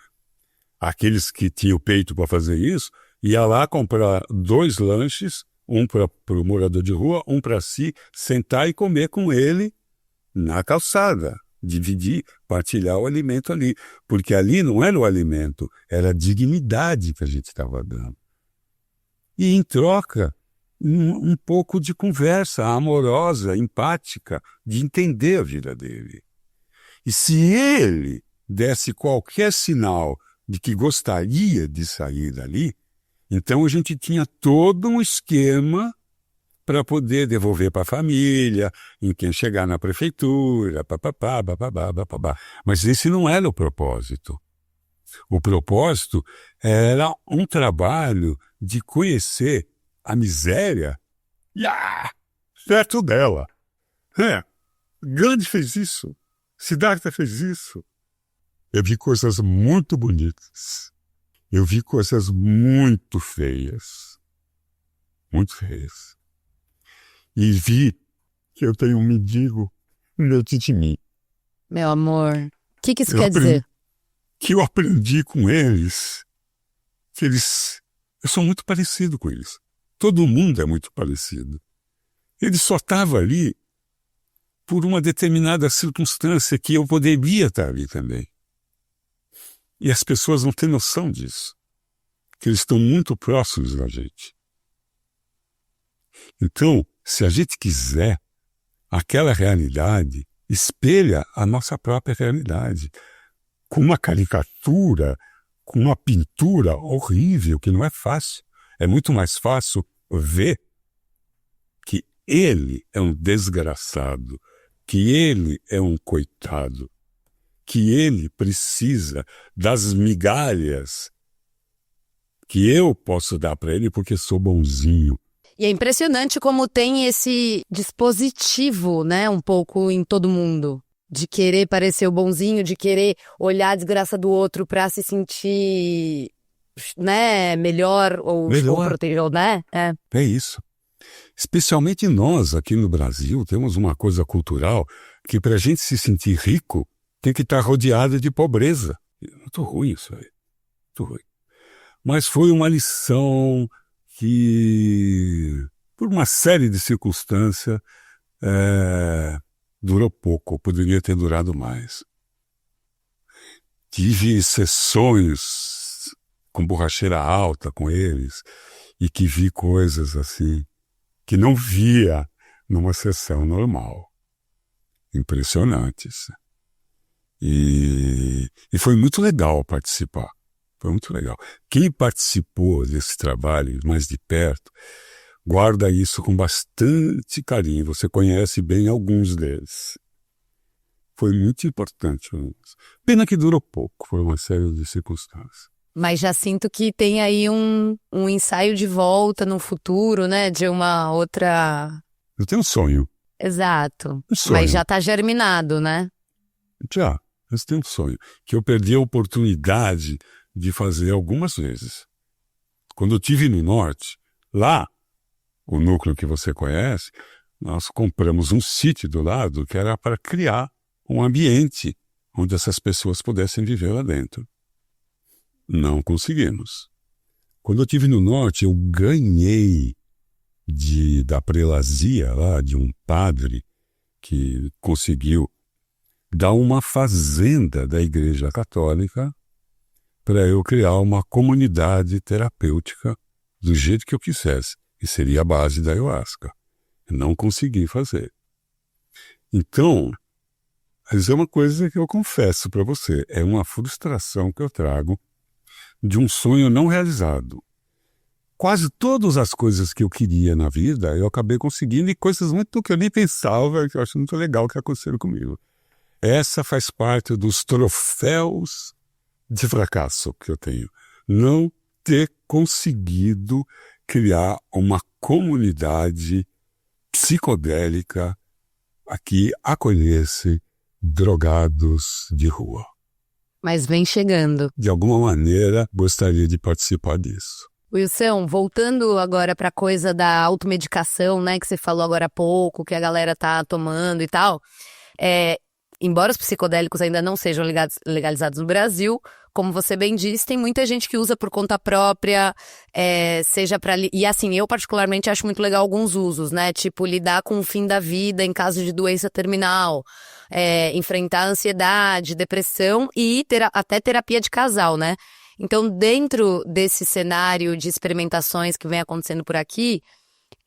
aqueles que tinham peito para fazer isso, ia lá comprar 2 lanches, um para o morador de rua, um para si, sentar e comer com ele na calçada. Dividir, partilhar o alimento ali. Porque ali não era o alimento, era a dignidade que a gente estava dando. E em troca, um pouco de conversa amorosa, empática, de entender a vida dele. E se ele desse qualquer sinal de que gostaria de sair dali, então a gente tinha todo um esquema para poder devolver para a família, em quem chegar na prefeitura, papapá, bababá, bababá. Mas esse não era o propósito. O propósito era um trabalho de conhecer a miséria perto dela. Gandhi fez isso. Siddhartha fez isso. Eu vi coisas muito bonitas. Eu vi coisas muito feias. Muito feias. E vi que eu tenho um mendigo dentro de mim. Meu amor, o que isso quer dizer? Que eu aprendi com eles, que eu sou muito parecido com eles. Todo mundo é muito parecido. Ele só estava ali por uma determinada circunstância que eu poderia estar ali também. E as pessoas não têm noção disso, que eles estão muito próximos da gente. Então, se a gente quiser, aquela realidade espelha a nossa própria realidade, com uma caricatura, com uma pintura horrível, que não é fácil. É muito mais fácil ver que ele é um desgraçado, que ele é um coitado, que ele precisa das migalhas que eu posso dar para ele porque sou bonzinho. E é impressionante como tem esse dispositivo, né, um pouco em todo mundo, de querer parecer o bonzinho, de querer olhar a desgraça do outro para se sentir, né, melhor ou proteger, né? É isso. Especialmente nós aqui no Brasil temos uma coisa cultural que para a gente se sentir rico tem que estar rodeado de pobreza. Muito ruim isso aí, muito ruim. Mas foi uma lição que, por uma série de circunstâncias, durou pouco, poderia ter durado mais. Tive sessões com borracheira alta com eles e que vi coisas assim que não via numa sessão normal. Impressionantes. E foi muito legal participar. Foi muito legal. Quem participou desse trabalho mais de perto, guarda isso com bastante carinho. Você conhece bem alguns deles. Foi muito importante. Pena que durou pouco, por uma série de circunstâncias. Mas já sinto que tem aí um ensaio de volta no futuro, né? De uma outra... Eu tenho um sonho. Exato. Um sonho. Mas já está germinado, né? Já, eu tenho um sonho. Que eu perdi a oportunidade de fazer algumas vezes. Quando eu estive no norte, lá, o núcleo que você conhece, nós compramos um sítio do lado que era para criar um ambiente onde essas pessoas pudessem viver lá dentro. Não conseguimos. Quando eu estive no norte, eu ganhei da prelazia lá, de um padre que conseguiu dar uma fazenda da Igreja Católica para eu criar uma comunidade terapêutica do jeito que eu quisesse, e seria a base da ayahuasca. Eu não consegui fazer. Então, isso é uma coisa que eu confesso para você, é uma frustração que eu trago de um sonho não realizado. Quase todas as coisas que eu queria na vida, eu acabei conseguindo, e coisas muito que eu nem pensava, que eu acho muito legal que aconteceram comigo. Essa faz parte dos troféus de fracasso que eu tenho. Não ter conseguido criar uma comunidade psicodélica que acolhesse drogados de rua. Mas vem chegando. De alguma maneira, gostaria de participar disso. Wilson, voltando agora para a coisa da automedicação, né, que você falou agora há pouco, que a galera tá tomando e tal, embora os psicodélicos ainda não sejam legalizados no Brasil, como você bem disse, tem muita gente que usa por conta própria, seja para... E assim, eu particularmente acho muito legal alguns usos, né? Tipo, lidar com o fim da vida em caso de doença terminal, enfrentar ansiedade, depressão e até terapia de casal, né? Então, dentro desse cenário de experimentações que vem acontecendo por aqui,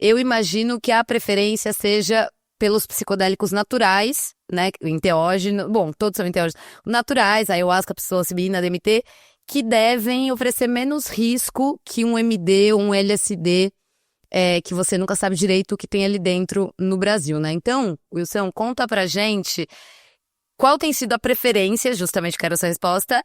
eu imagino que a preferência seja pelos psicodélicos naturais, né, enteógeno, bom, todos são enteógenos, naturais, ayahuasca, psilocibina, DMT, que devem oferecer menos risco que um MD ou um LSD, que você nunca sabe direito o que tem ali dentro no Brasil, né? Então, Wilson, conta pra gente qual tem sido a preferência, justamente quero essa resposta,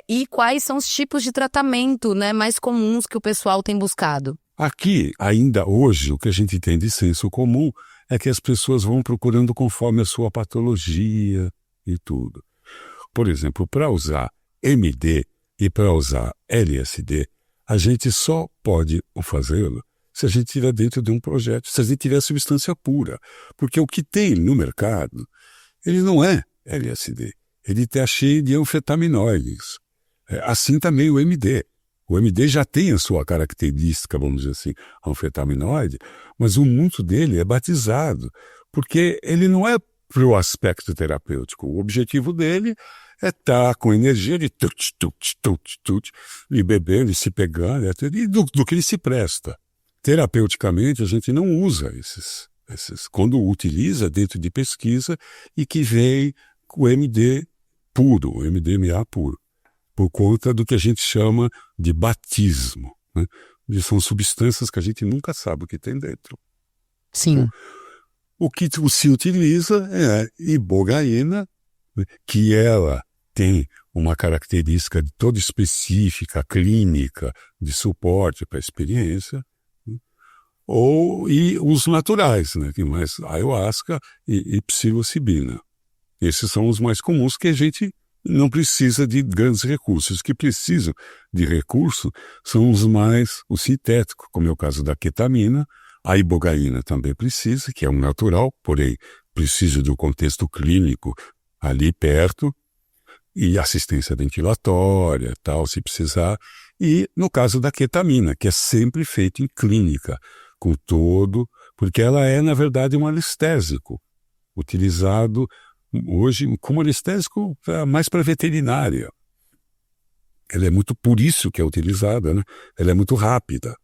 e quais são os tipos de tratamento, né, mais comuns que o pessoal tem buscado. Aqui, ainda hoje, o que a gente tem de senso comum é que as pessoas vão procurando conforme a sua patologia e tudo. Por exemplo, para usar MD e para usar LSD, a gente só pode fazê-lo se a gente estiver dentro de um projeto, se a gente tiver substância pura. Porque o que tem no mercado, ele não é LSD. Ele está cheio de anfetaminoides. Assim também o MD. O MD já tem a sua característica, vamos dizer assim, anfetaminoide, mas o muito dele é batizado, porque ele não é para o aspecto terapêutico. O objetivo dele é estar com energia de tut, e bebendo, e se pegando, e do que ele se presta. Terapeuticamente, a gente não usa esses. Quando utiliza dentro de pesquisa e que vem o MD puro, o MDMA puro, por conta do que a gente chama de batismo, né? São substâncias que a gente nunca sabe o que tem dentro. Sim. O que se utiliza é a ibogaína, que ela tem uma característica toda específica, clínica, de suporte para a experiência, e os naturais, né, que mais ayahuasca e psilocibina. Esses são os mais comuns que a gente não precisa de grandes recursos. Os que precisam de recurso são os sintéticos, como é o caso da ketamina. A ibogaína também precisa, que é um natural, porém precisa do contexto clínico ali perto, e assistência ventilatória, tal, se precisar. E no caso da ketamina, que é sempre feito em clínica, com todo, porque ela é, na verdade, um anestésico, utilizado hoje como anestésico mais para veterinária. Ela é muito, por isso que é utilizada, né? Ela é muito rápida.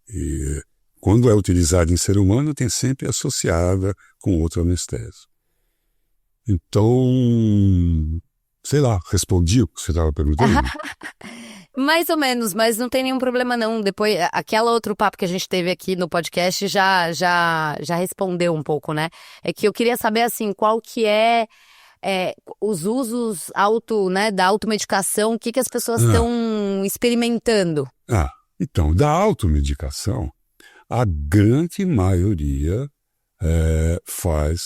E quando é utilizada em ser humano, tem sempre associada com outro anestésico. Então, sei lá, respondi o que você estava perguntando? Mais ou menos, mas não tem nenhum problema não. Depois, aquela outro papo que a gente teve aqui no podcast já respondeu um pouco, né? É que eu queria saber, assim, qual que é os usos da automedicação, o que as pessoas estão experimentando? Então, da automedicação, a grande maioria faz,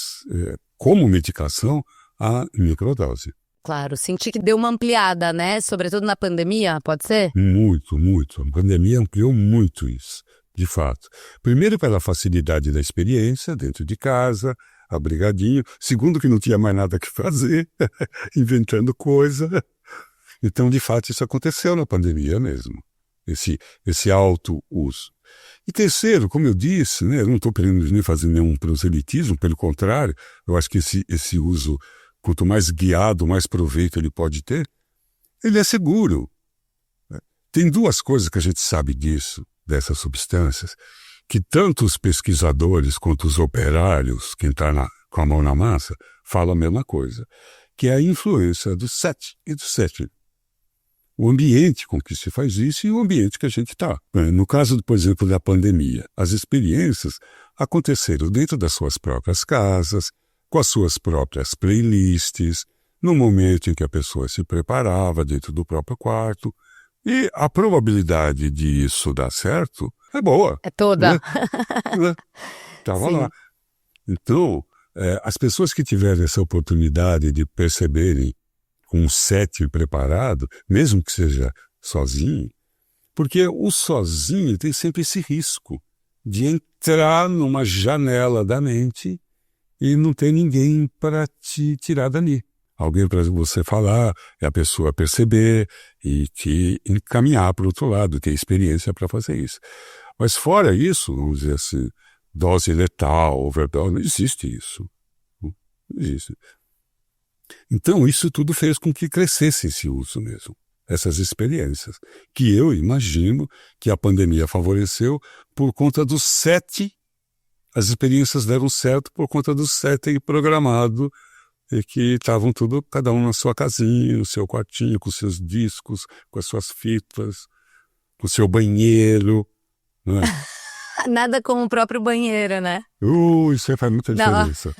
como medicação, a microdose. Claro, senti que deu uma ampliada, né? Sobretudo na pandemia, pode ser? Muito, muito. A pandemia ampliou muito isso, de fato. Primeiro, pela facilidade da experiência dentro de casa, abrigadinho. Segundo, que não tinha mais nada que fazer, inventando coisa. Então, de fato, isso aconteceu na pandemia mesmo, esse alto uso. E terceiro, como eu disse, né, eu não estou querendo nem fazer nenhum proselitismo, pelo contrário, eu acho que esse uso, quanto mais guiado, mais proveito ele pode ter, ele é seguro. Tem duas coisas que a gente sabe dessas substâncias, que tanto os pesquisadores quanto os operários, quem está com a mão na massa, falam a mesma coisa, que é a influência do set e do setting. O ambiente com que se faz isso e o ambiente que a gente está. No caso, por exemplo, da pandemia, as experiências aconteceram dentro das suas próprias casas, com as suas próprias playlists, no momento em que a pessoa se preparava dentro do próprio quarto. E a probabilidade de isso dar certo é boa. É toda. Né? Estava lá. Então, as pessoas que tiverem essa oportunidade de perceberem com um set preparado, mesmo que seja sozinho, porque o sozinho tem sempre esse risco de entrar numa janela da mente e não ter ninguém para te tirar dali. Alguém para você falar, e a pessoa perceber e te encaminhar para o outro lado, ter experiência para fazer isso. Mas fora isso, vamos dizer assim, dose letal, overdose, não existe isso. Não existe. Então, isso tudo fez com que crescesse esse uso mesmo, essas experiências, que eu imagino que a pandemia favoreceu por conta do set. As experiências deram certo por conta do set programado, e que estavam tudo, cada um na sua casinha, no seu quartinho, com seus discos, com as suas fitas, com o seu banheiro, não é? Nada como o próprio banheiro, né? Isso aí faz muita diferença.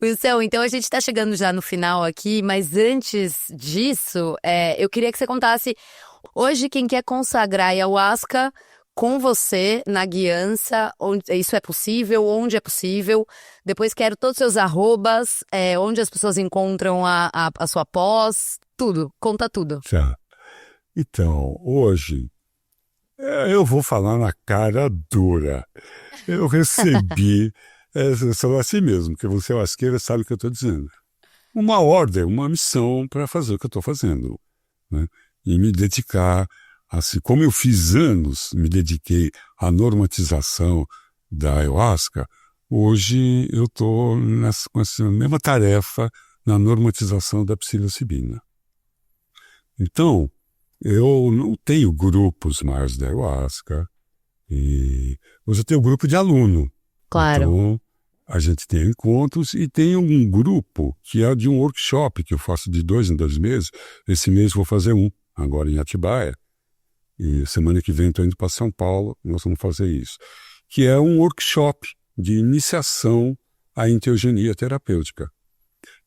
Wilson, então a gente está chegando já no final aqui, mas antes disso, eu queria que você contasse, hoje quem quer consagrar ayahuasca com você na guiança, onde isso é possível, onde é possível. Depois quero todos os seus arrobas, onde as pessoas encontram a sua pós, tudo, conta tudo. Tá. Então, hoje, eu vou falar na cara dura. Eu recebi, só assim mesmo, que você é asqueira, sabe o que eu estou dizendo. Uma ordem, uma missão para fazer o que eu estou fazendo, né? E me dedicar. Assim, como eu fiz anos, me dediquei à normatização da ayahuasca, hoje eu estou com essa mesma tarefa na normatização da psilocibina. Então, eu não tenho grupos mais da ayahuasca, e hoje eu tenho um grupo de aluno. Claro. Então, a gente tem encontros e tem um grupo que é de um workshop que eu faço de 2 em 2 meses. Esse mês vou fazer um, agora em Atibaia. E semana que vem estou indo para São Paulo, nós vamos fazer isso. Que é um workshop de iniciação à enteogenia terapêutica,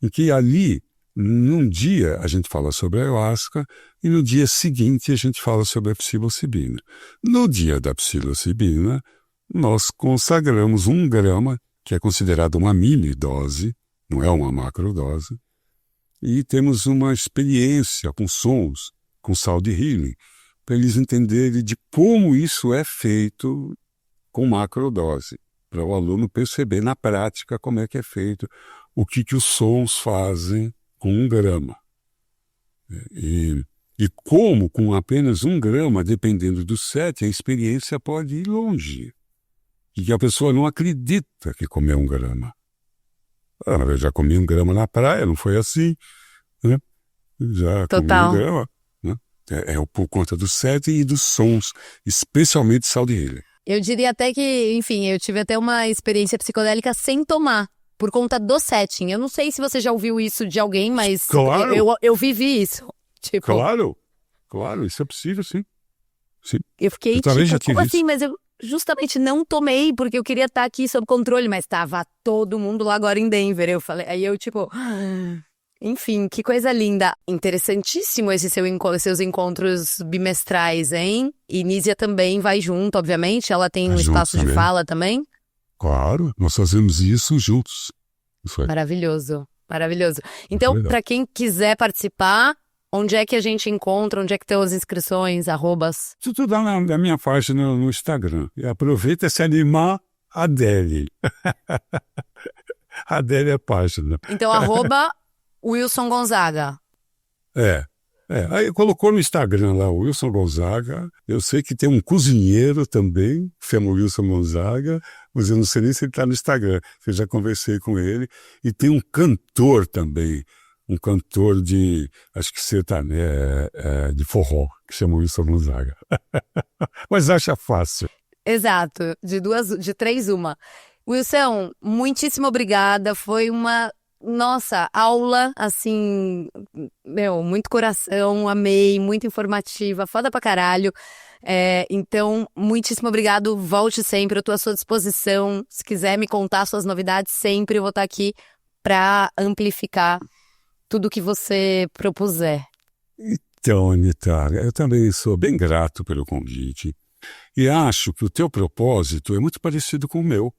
em que ali, num dia, a gente fala sobre a ayahuasca e no dia seguinte a gente fala sobre a psilocibina. No dia da psilocibina, nós consagramos 1 grama, que é considerado uma mini dose, não é uma macrodose, e temos uma experiência com sons, com sound healing, para eles entenderem de como isso é feito com macrodose, para o aluno perceber na prática como é que é feito, o que os sons fazem com 1 grama. E como, com apenas 1 grama, dependendo do set, a experiência pode ir longe. E que a pessoa não acredita que comeu 1 grama. Eu já comi 1 grama na praia, não foi assim, né? Já Total. comi 1 grama, né? Por conta do set e dos sons, especialmente sound healing. Eu diria até que, enfim, eu tive até uma experiência psicodélica sem tomar, por conta do setting. Eu não sei se você já ouviu isso de alguém, mas Claro. eu vivi isso. Tipo, Claro, isso é possível, sim. eu fiquei Eu também já tipo, como tive assim? Mas eu justamente não tomei, porque eu queria estar aqui sob controle, mas tava todo mundo lá agora em Denver. Eu falei, aí eu tipo... Enfim, que coisa linda. Interessantíssimo seus encontros bimestrais, hein? E Nízia também vai junto, obviamente. Ela tem Vai um junto espaço de também. fala também. Claro, nós fazemos isso juntos. Isso é. Maravilhoso, maravilhoso. Então, legal. para quem quiser participar, onde é que a gente encontra? Onde é que estão as inscrições, arrobas? Tudo dá na minha página no Instagram. E aproveita se animar a Adele. A Adele é a página. Então, arroba Wilson Gonzaga. Aí colocou no Instagram lá o Wilson Gonzaga. Eu sei que tem um cozinheiro também, que chama Wilson Gonzaga, mas eu não sei nem se ele está no Instagram. Eu já conversei com ele. E tem um cantor também, um cantor de, acho que sertanejo, de forró, que chama Wilson Gonzaga. Mas acha fácil. Exato, de 3 uma. Wilson, muitíssimo obrigada. Foi uma, nossa, aula, assim, muito coração, amei, muito informativa, foda pra caralho. Então, muitíssimo obrigado, volte sempre, eu tô à sua disposição. Se quiser me contar suas novidades, sempre eu vou estar aqui pra amplificar tudo que você propuser. Então, Anitta, eu também sou bem grato pelo convite e acho que o teu propósito é muito parecido com o meu.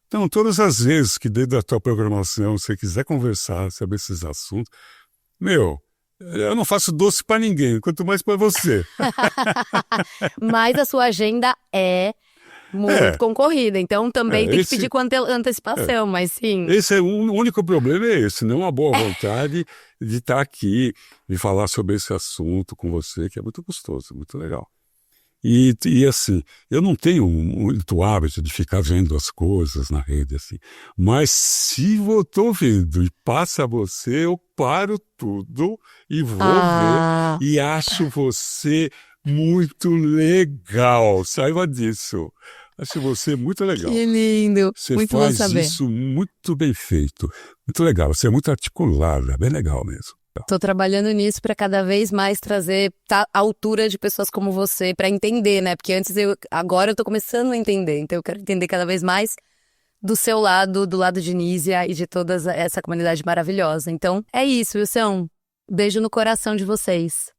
Então, todas as vezes que dentro da tua programação você quiser conversar sobre esses assuntos, eu não faço doce para ninguém, quanto mais para você. Mas a sua agenda é muito concorrida, então também tem que pedir com antecipação, mas sim. O único problema é esse, não a boa vontade de estar aqui, de falar sobre esse assunto com você, que é muito gostoso, muito legal. E assim, eu não tenho muito hábito de ficar vendo as coisas na rede, assim. Mas se eu estou vendo e passa você, eu paro tudo e vou ver. E acho você muito legal. Saiba disso. Acho você muito legal. Que lindo. Você muito faz bom saber. isso muito bem feito. Muito legal. Você é muito articulada. Bem legal mesmo. Tô trabalhando nisso para cada vez mais trazer a altura de pessoas como você para entender, né? Porque agora eu tô começando a entender, então eu quero entender cada vez mais do seu lado, do lado de Nízia e de toda essa comunidade maravilhosa. Então é isso, Wilson. Beijo no coração de vocês.